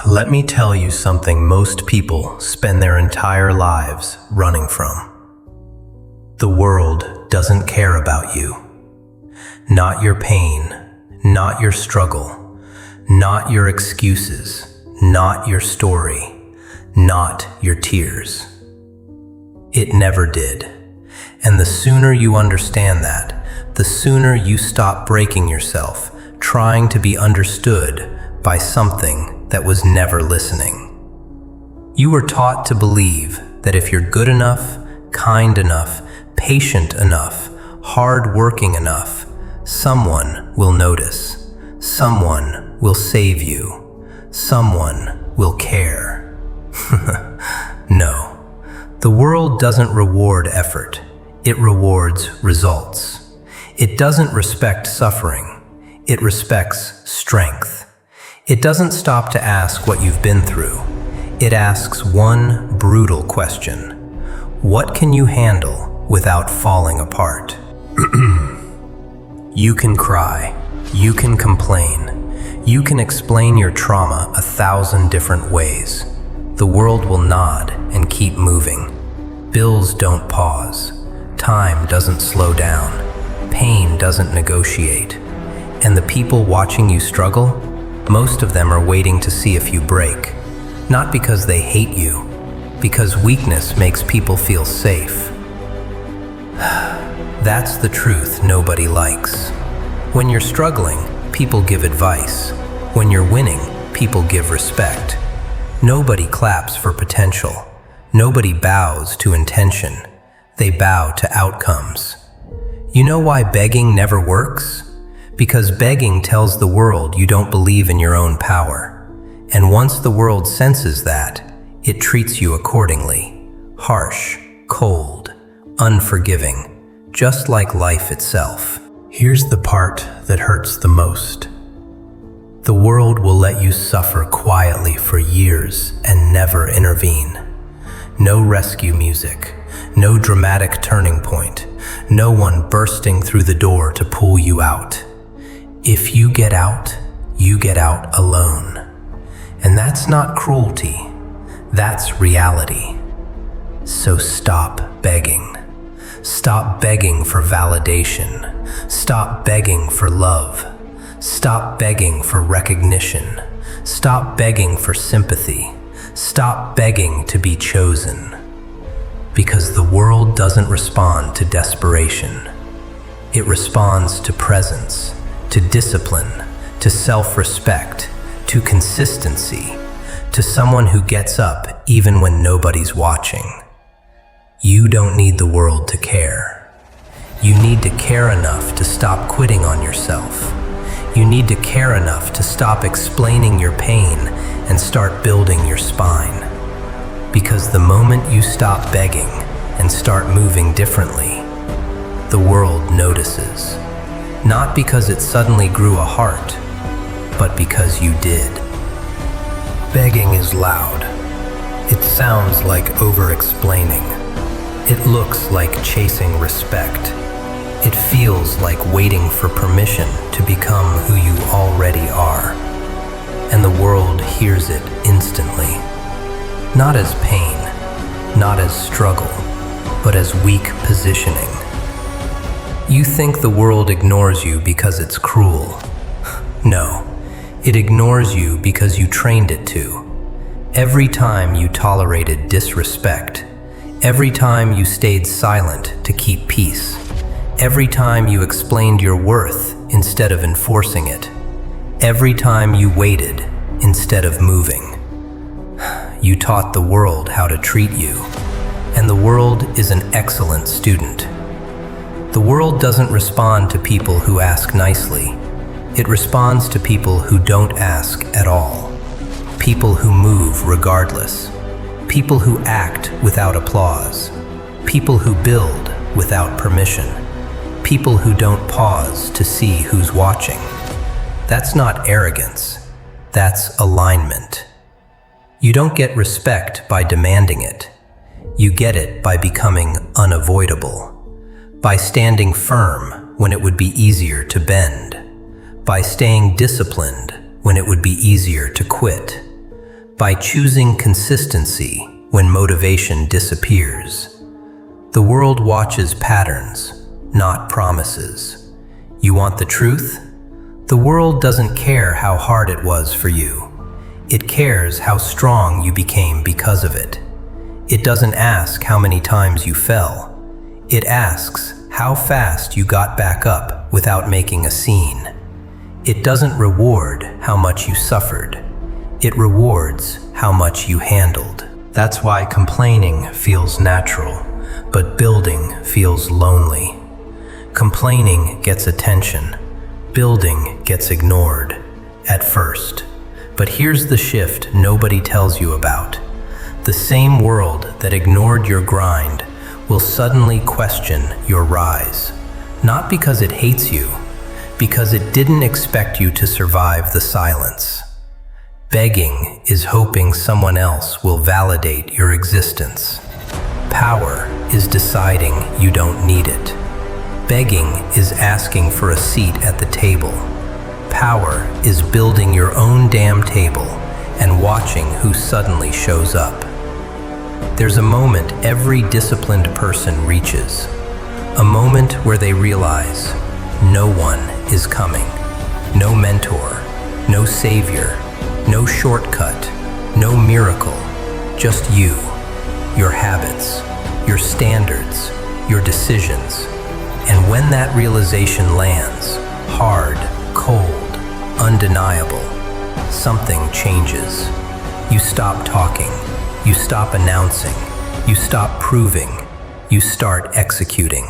Let me tell you something most people spend their entire lives running from. The world doesn't care about you. Not your pain, not your struggle, not your excuses, not your story, not your tears. It never did. And the sooner you understand that, the sooner you stop breaking yourself, trying to be understood by something that was never listening. You were taught to believe that if you're good enough, kind enough, patient enough, hard-working enough, someone will notice, someone will save you, someone will care. No, the world doesn't reward effort, it rewards results. It doesn't respect suffering, it respects strength. It doesn't stop to ask what you've been through. It asks one brutal question. What can you handle without falling apart? You can cry. You can complain. You can explain your trauma 1,000 different ways. The world will nod and keep moving. Bills don't pause. Time doesn't slow down. Pain doesn't negotiate. And the people watching you struggle, most of them are waiting to see if you break. Not because they hate you, because weakness makes people feel safe. That's the truth nobody likes. When you're struggling, people give advice. When you're winning, people give respect. Nobody claps for potential. Nobody bows to intention. They bow to outcomes. You know why begging never works? Because begging tells the world you don't believe in your own power. And once the world senses that, it treats you accordingly. Harsh, cold, unforgiving, just like life itself. Here's the part that hurts the most. The world will let you suffer quietly for years and never intervene. No rescue music, no dramatic turning point, no one bursting through the door to pull you out. If you get out alone. And that's not cruelty, that's reality. So stop begging. Stop begging for validation. Stop begging for love. Stop begging for recognition. Stop begging for sympathy. Stop begging to be chosen. Because the world doesn't respond to desperation. It responds to presence, to discipline, to self-respect, to consistency, to someone who gets up even when nobody's watching. You don't need the world to care. You need to care enough to stop quitting on yourself. You need to care enough to stop explaining your pain and start building your spine. Because the moment you stop begging and start moving differently, the world notices. Not because it suddenly grew a heart, but because you did. Begging is loud. It sounds like over-explaining. It looks like chasing respect. It feels like waiting for permission to become who you already are. And the world hears it instantly. Not as pain, not as struggle, but as weak positioning. You think the world ignores you because it's cruel. No, it ignores you because you trained it to. Every time you tolerated disrespect, every time you stayed silent to keep peace, every time you explained your worth instead of enforcing it, every time you waited instead of moving, you taught the world how to treat you. And the world is an excellent student. The world doesn't respond to people who ask nicely. It responds to people who don't ask at all. People who move regardless. People who act without applause. People who build without permission. People who don't pause to see who's watching. That's not arrogance. That's alignment. You don't get respect by demanding it. You get it by becoming unavoidable. By standing firm when it would be easier to bend. By staying disciplined when it would be easier to quit. by choosing consistency when motivation disappears. The world watches patterns, not promises. You want the truth? The world doesn't care how hard it was for you. It cares how strong you became because of it. It doesn't ask how many times you fell. It asks how fast you got back up without making a scene. It doesn't reward how much you suffered. It rewards how much you handled. That's why complaining feels natural, but building feels lonely. Complaining gets attention. Building gets ignored at first. But here's the shift nobody tells you about. The same world that ignored your grind will suddenly question your rise. Not because it hates you, because it didn't expect you to survive the silence. Begging is hoping someone else will validate your existence. Power is deciding you don't need it. Begging is asking for a seat at the table. Power is building your own damn table and watching who suddenly shows up. There's a moment every disciplined person reaches. A moment where they realize no one is coming. No mentor, no savior, no shortcut, no miracle. Just you, your habits, your standards, your decisions. And when that realization lands, hard, cold, undeniable, something changes. You stop talking, you stop announcing, you stop proving, you start executing.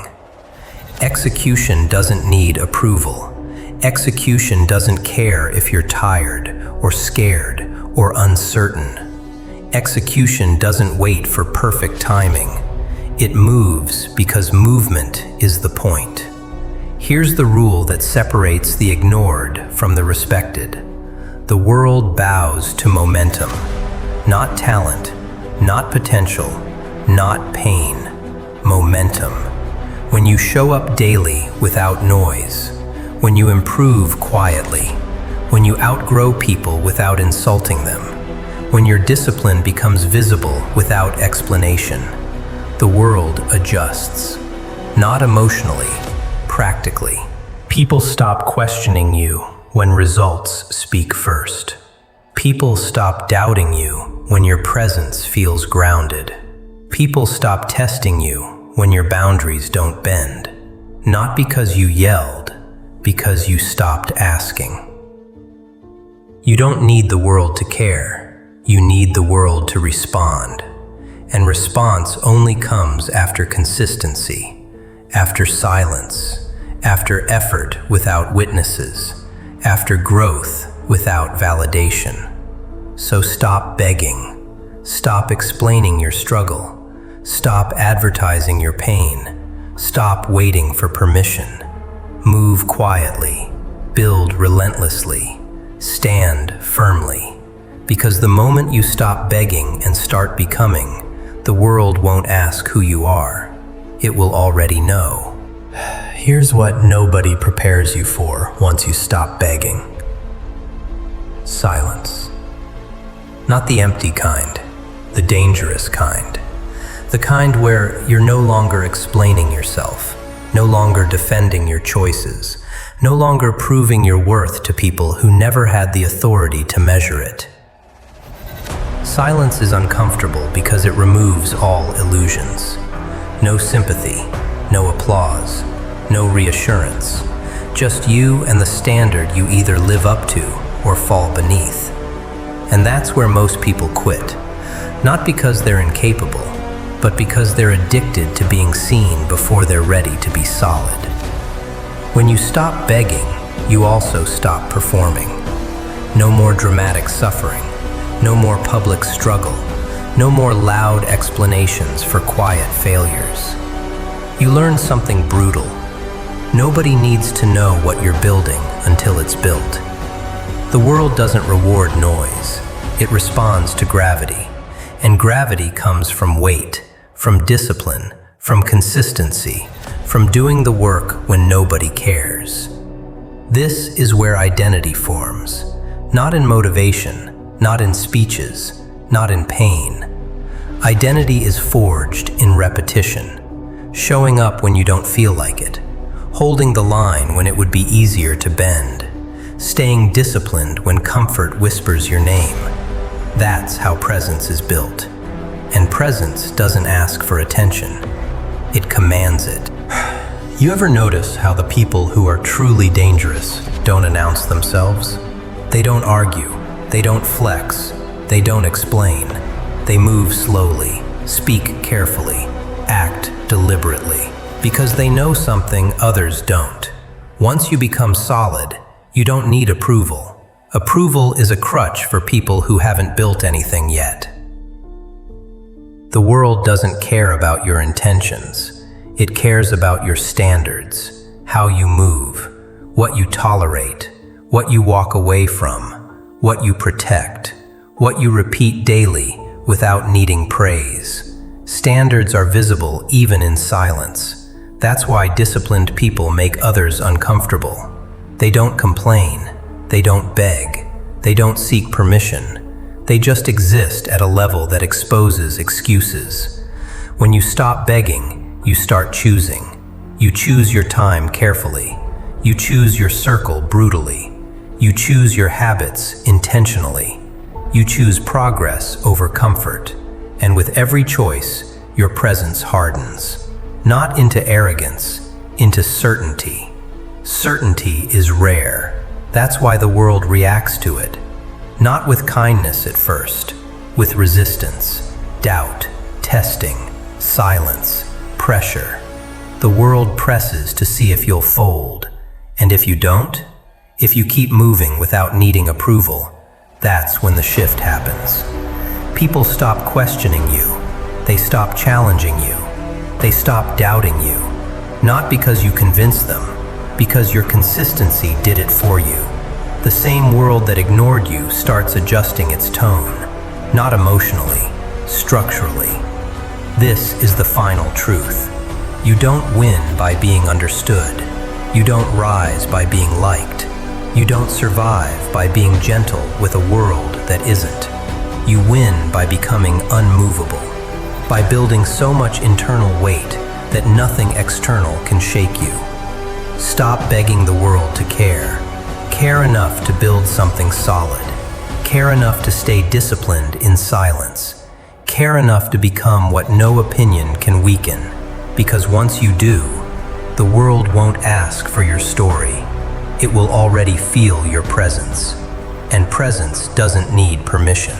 Execution doesn't need approval. Execution doesn't care if you're tired or scared or uncertain. Execution doesn't wait for perfect timing. It moves because movement is the point. Here's the rule that separates the ignored from the respected. The world bows to momentum, not talent, not potential, not pain, momentum. When you show up daily without noise, when you improve quietly, when you outgrow people without insulting them, when your discipline becomes visible without explanation, the world adjusts, not emotionally, practically. People stop questioning you when results speak first. People stop doubting you when your presence feels grounded. People stop testing you when your boundaries don't bend. Not because you yelled, because you stopped asking. You don't need the world to care. You need the world to respond. And response only comes after consistency, after silence, after effort without witnesses, after growth without validation. So stop begging. Stop explaining your struggle. Stop advertising your pain. Stop waiting for permission. Move quietly. Build relentlessly. Stand firmly. Because the moment you stop begging and start becoming, the world won't ask who you are. It will already know. Here's what nobody prepares you for once you stop begging. Silence. Not the empty kind, the dangerous kind. The kind where you're no longer explaining yourself, no longer defending your choices, no longer proving your worth to people who never had the authority to measure it. Silence is uncomfortable because it removes all illusions. No sympathy, no applause, no reassurance. Just you and the standard you either live up to or fall beneath. And that's where most people quit. Not because they're incapable, but because they're addicted to being seen before they're ready to be solid. When you stop begging, you also stop performing. No more dramatic suffering. No more public struggle. No more loud explanations for quiet failures. You learn something brutal. Nobody needs to know what you're building until it's built. The world doesn't reward noise. It responds to gravity. And gravity comes from weight, from discipline, from consistency, from doing the work when nobody cares. This is where identity forms, not in motivation, not in speeches, not in pain. Identity is forged in repetition, showing up when you don't feel like it, holding the line when it would be easier to bend, staying disciplined when comfort whispers your name. That's how presence is built. And presence doesn't ask for attention. It commands it. You ever notice how the people who are truly dangerous don't announce themselves? They don't argue, they don't flex, they don't explain. They move slowly, speak carefully, act deliberately, because they know something others don't. Once you become solid, you don't need approval. Approval is a crutch for people who haven't built anything yet. The world doesn't care about your intentions. It cares about your standards, how you move, what you tolerate, what you walk away from, what you protect, what you repeat daily without needing praise. Standards are visible even in silence. That's why disciplined people make others uncomfortable. They don't complain. They don't beg. They don't seek permission. They just exist at a level that exposes excuses. When you stop begging, you start choosing. You choose your time carefully. You choose your circle brutally. You choose your habits intentionally. You choose progress over comfort. And with every choice, your presence hardens. Not into arrogance, into certainty. Certainty is rare. That's why the world reacts to it. Not with kindness at first, with resistance, doubt, testing, silence, pressure. The world presses to see if you'll fold. And if you don't, if you keep moving without needing approval, that's when the shift happens. People stop questioning you. They stop challenging you. They stop doubting you. Not because you convinced them, because your consistency did it for you. The same world that ignored you starts adjusting its tone, not emotionally, structurally. This is the final truth. You don't win by being understood. You don't rise by being liked. You don't survive by being gentle with a world that isn't. You win by becoming unmovable, by building so much internal weight that nothing external can shake you. Stop begging the world to care. Care enough to build something solid. Care enough to stay disciplined in silence. Care enough to become what no opinion can weaken. Because once you do, the world won't ask for your story. It will already feel your presence. And presence doesn't need permission.